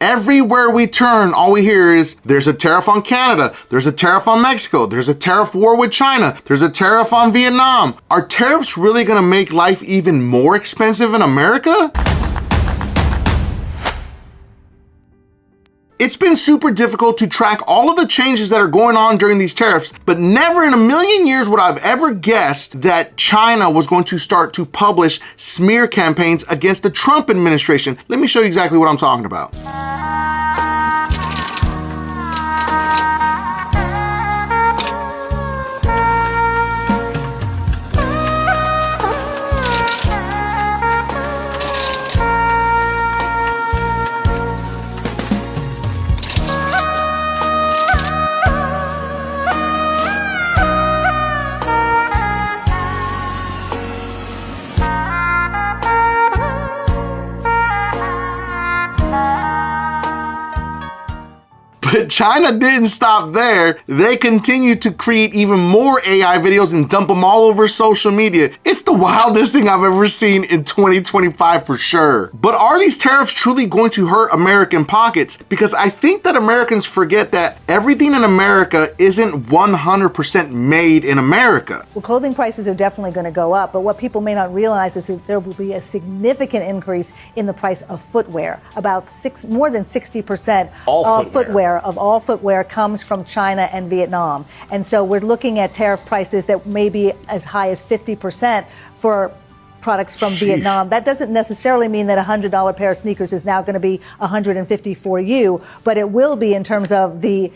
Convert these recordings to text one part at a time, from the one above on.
Everywhere we turn, all we hear is there's a tariff on Canada, there's a tariff on Mexico, there's a tariff war with China, there's a tariff on Vietnam. Are tariffs really gonna make life even more expensive in America? It's been super difficult to track all of the changes that are going on during these tariffs, but never in a million years would I've ever guessed that China was going to start to publish smear campaigns against the Trump administration. Let me show you exactly what I'm talking about. But China didn't stop there. They continued to create even more AI videos and dump them all over social media. It's the wildest thing I've ever seen in 2025 for sure. But are these tariffs truly going to hurt American pockets? Because I think that Americans forget that everything in America isn't 100% made in America. Well, clothing prices are definitely going to go up, but what people may not realize is that there will be a significant increase in the price of footwear. About more than 60% of all footwear comes from China and Vietnam. And so we're looking at tariff prices that may be as high as 50% for products from Vietnam. That doesn't necessarily mean that a $100 pair of sneakers is now going to be $150 for you, but it will be in terms of the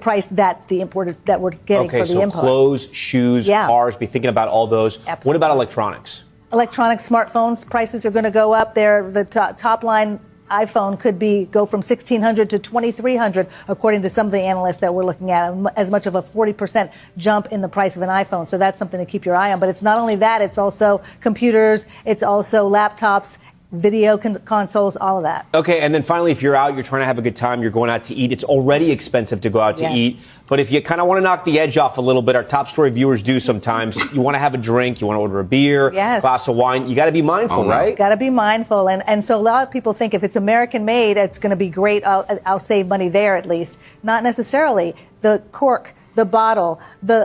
price that the importer that we're getting for the import. Clothes, shoes, cars, be thinking about all those. Absolutely. What about electronics? Electronic smartphones prices are going to go up. The top line iPhone could go from $1,600 to $2,300, according to some of the analysts that we're looking at, as much of a 40% jump in the price of an iPhone. So that's something to keep your eye on. But it's not only that, it's also computers, it's also laptops, video consoles, all of that. Okay, and then finally, if you're out, you're trying to have a good time, you're going out to eat, it's already expensive to go out to eat. But if you kind of want to knock the edge off a little bit, our top story viewers do sometimes, you want to have a drink, you want to order a beer, glass of wine, you got to be mindful, right? Got to be mindful. And so a lot of people think if it's American made, it's going to be great. I'll save money there at least. Not necessarily. The cork, the bottle,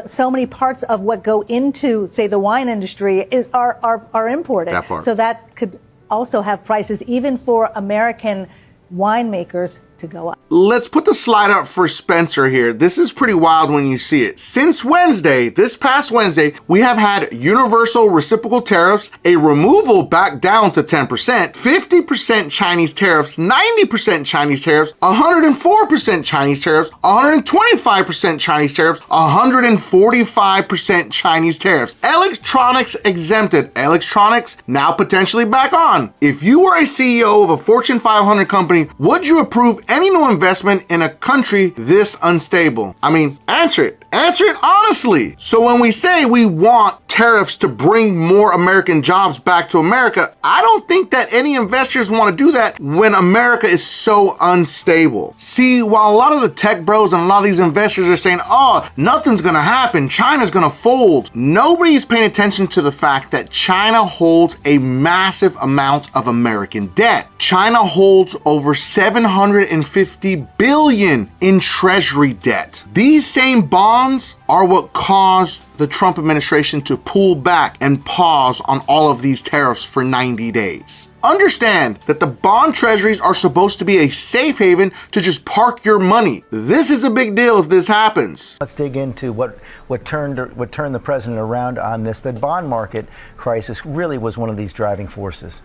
so many parts of what go into, say, the wine industry are imported. That part. So that could also have prices, even for American winemakers, to go up. Let's put the slide up for Spencer here. This is pretty wild when you see it. Since Wednesday, this past Wednesday, we have had universal reciprocal tariffs, a removal back down to 10%, 50% Chinese tariffs, 90% Chinese tariffs, 104% Chinese tariffs, 125% Chinese tariffs, 145% Chinese tariffs. Electronics exempted. Electronics now potentially back on. If you were a CEO of a Fortune 500 company, would you approve any new investment in a country this unstable? I mean, answer it. Answer it honestly. So when we say we want tariffs to bring more American jobs back to America, I don't think that any investors want to do that when America is so unstable. See, while a lot of the tech bros and a lot of these investors are saying, oh, nothing's going to happen, China's going to fold, nobody's paying attention to the fact that China holds a massive amount of American debt. China holds over $750 billion in treasury debt. These same bonds are what caused the Trump administration to pull back and pause on all of these tariffs for 90 days. Understand that the bond treasuries are supposed to be a safe haven to just park your money. This is a big deal if this happens. Let's dig into what turned the president around on this. The bond market crisis really was one of these driving forces.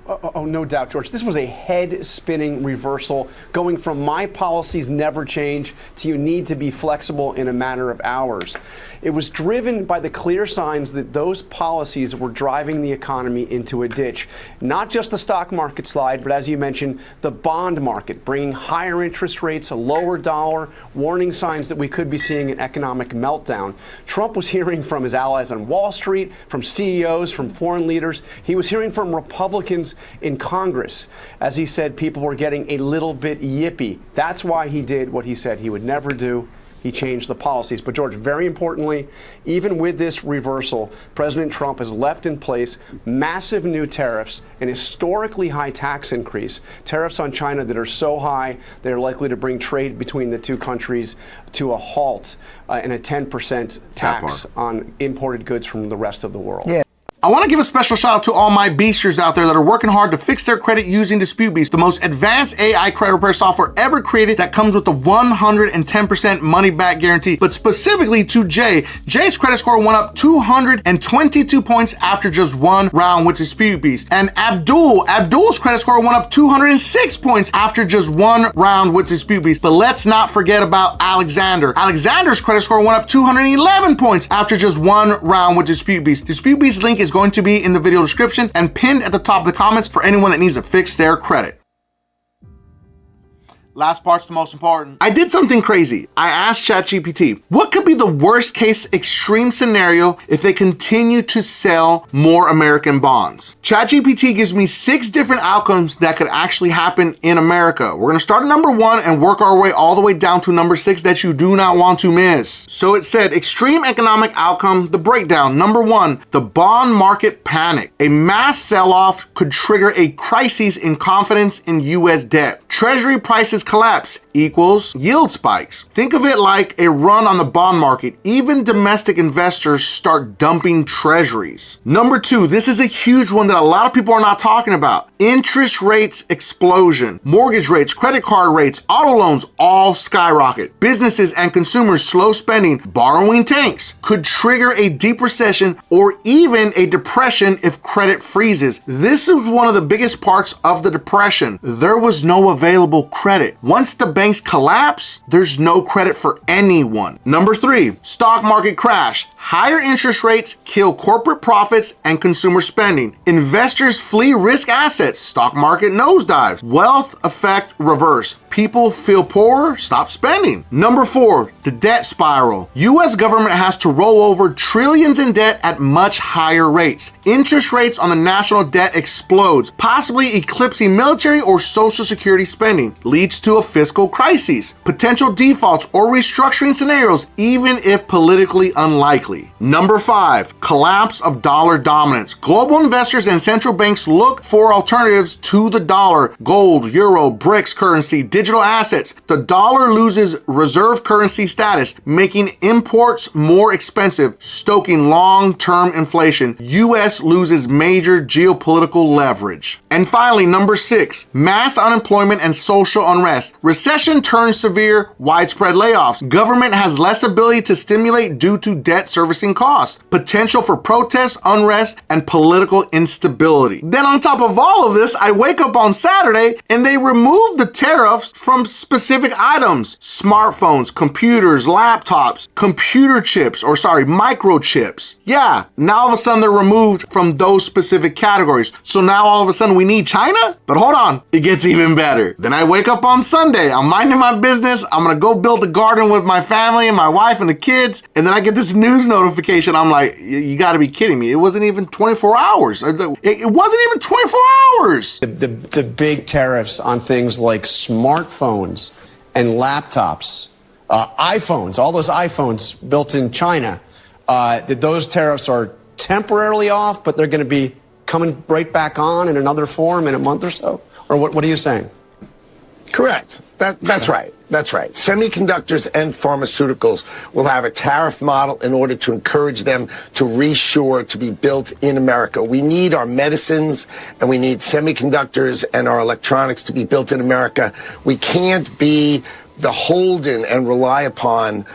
Oh, no doubt, George. This was a head-spinning reversal, going from my policies never change to you need to be flexible in a matter of hours. It was driven by the clear signs that those policies were driving the economy into a ditch. Not just the stock market slide, but as you mentioned, the bond market, bringing higher interest rates, a lower dollar, warning signs that we could be seeing an economic meltdown. Trump was hearing from his allies on Wall Street, from CEOs, from foreign leaders. He was hearing from Republicans in Congress. As he said, people were getting a little bit yippy. That's why he did what he said he would never do. he changed the policies. But George, very importantly, even with this reversal, President Trump has left in place massive new tariffs, an historically high tax increase, tariffs on China that are so high they're likely to bring trade between the two countries to a halt, and a 10% tax on imported goods from the rest of the world. Yeah. I want to give a special shout out to all my beasters out there that are working hard to fix their credit using DisputeBeast, the most advanced AI credit repair software ever created that comes with a 110% money back guarantee. But specifically to Jay, Jay's credit score went up 222 points after just one round with DisputeBeast. And Abdul's credit score went up 206 points after just one round with DisputeBeast. But let's not forget about Alexander. Alexander's credit score went up 211 points after just one round with DisputeBeast. DisputeBeast's link is going to be in the video description and pinned at the top of the comments for anyone that needs to fix their credit. Last part's the most important. I did something crazy. I asked ChatGPT, what could be the worst case extreme scenario if they continue to sell more American bonds? ChatGPT gives me 6 different outcomes that could actually happen in America. We're gonna start at number 1 and work our way all the way down to number 6 that you do not want to miss. So it said, extreme economic outcome, the breakdown. Number 1, the bond market panic. A mass sell-off could trigger a crisis in confidence in US debt. Treasury prices collapse equals yield spikes. Think of it like a run on the bond market. Even domestic investors start dumping treasuries. Number 2, this is a huge one that a lot of people are not talking about. Interest rates explosion. Mortgage rates, credit card rates, auto loans all skyrocket. Businesses and consumers slow spending, borrowing tanks. Could trigger a deep recession or even a depression if credit freezes. This is one of the biggest parts of the depression. There was no available credit. Once the banks collapse, there's no credit for anyone. Number 3, stock market crash. Higher interest rates kill corporate profits and consumer spending. Investors flee risk assets. Stock market nosedives. Wealth effect reverse. People feel poorer, stop spending. Number 4, the debt spiral. US government has to roll over trillions in debt at much higher rates. Interest rates on the national debt explodes, possibly eclipsing military or social security spending. Leads to a fiscal crisis. Potential defaults or restructuring scenarios, even if politically unlikely. Number 5, collapse of dollar dominance. Global investors and central banks look for alternatives to the dollar. Gold, euro, BRICS currency, digital assets. The dollar loses reserve currency status, making imports more expensive, stoking long-term inflation. US loses major geopolitical leverage. And finally, number 6, mass unemployment and social unrest. Recession turns severe, widespread layoffs. Government has less ability to stimulate due to debt servicing costs. Potential for protests, unrest, and political instability. Then on top of all of this, I wake up on Saturday and they remove the tariffs from specific items. Smartphones, computers, laptops, microchips. Yeah, now all of a sudden they're removed from those specific categories. So now all of a sudden we need China? But hold on, it gets even better. Then I wake up on Sunday, I'm minding my business, I'm gonna go build a garden with my family and my wife and the kids, and then I get this news notification. I'm like, you gotta be kidding me. It wasn't even 24 hours. It wasn't even 24 hours. The big tariffs on things like smartphones and laptops, iPhones, all those iPhones built in China, that those tariffs are temporarily off, but they're going to be coming right back on in another form in a month or so? Or what are you saying? Correct. That's right. That's right. Semiconductors and pharmaceuticals will have a tariff model in order to encourage them to reshore, to be built in America. We need our medicines and we need semiconductors and our electronics to be built in America. We can't be beholden and rely upon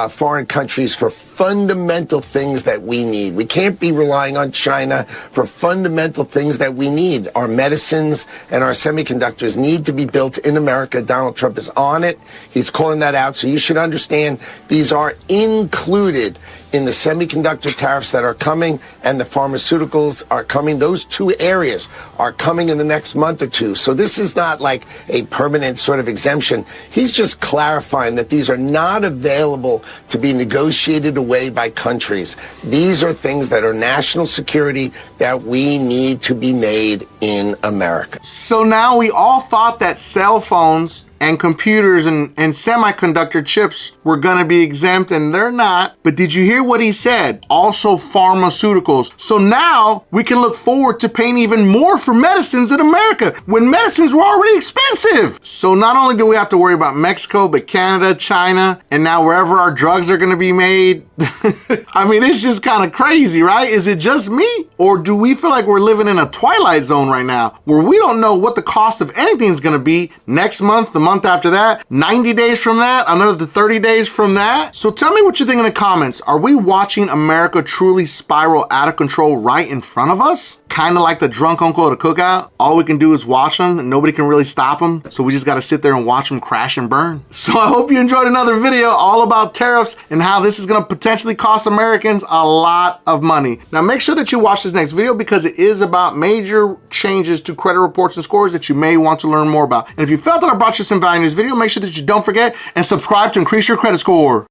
foreign countries for fundamental things that we need. We can't be relying on China for fundamental things that we need. Our medicines and our semiconductors need to be built in America. Donald Trump is on it. He's calling that out. So you should understand these are included in the semiconductor tariffs that are coming and the pharmaceuticals are coming. Those two areas are coming in the next month or two. So this is not like a permanent sort of exemption. He's just clarifying that these are not available to be negotiated away by countries. These are things that are national security that we need to be made in America. So now we all thought that cell phones and computers and semiconductor chips were gonna be exempt, and they're not. But did you hear what he said? Also pharmaceuticals. So now we can look forward to paying even more for medicines in America when medicines were already expensive. So not only do we have to worry about Mexico, but Canada, China, and now wherever our drugs are gonna be made. I mean, it's just kind of crazy, right? Is it just me? Or do we feel like we're living in a twilight zone right now where we don't know what the cost of anything is gonna be next month, the month after that, 90 days from that, another 30 days from that? So tell me what you think in the comments. Are we watching America truly spiral out of control right in front of us? Kind of like the drunk uncle at a cookout. All we can do is watch them and nobody can really stop them. So we just got to sit there and watch them crash and burn. So I hope you enjoyed another video all about tariffs and how this is going to potentially cost Americans a lot of money. Now make sure that you watch this next video because it is about major changes to credit reports and scores that you may want to learn more about. And if you felt that I brought you some value in this video, make sure that you don't forget and subscribe to increase your credit score.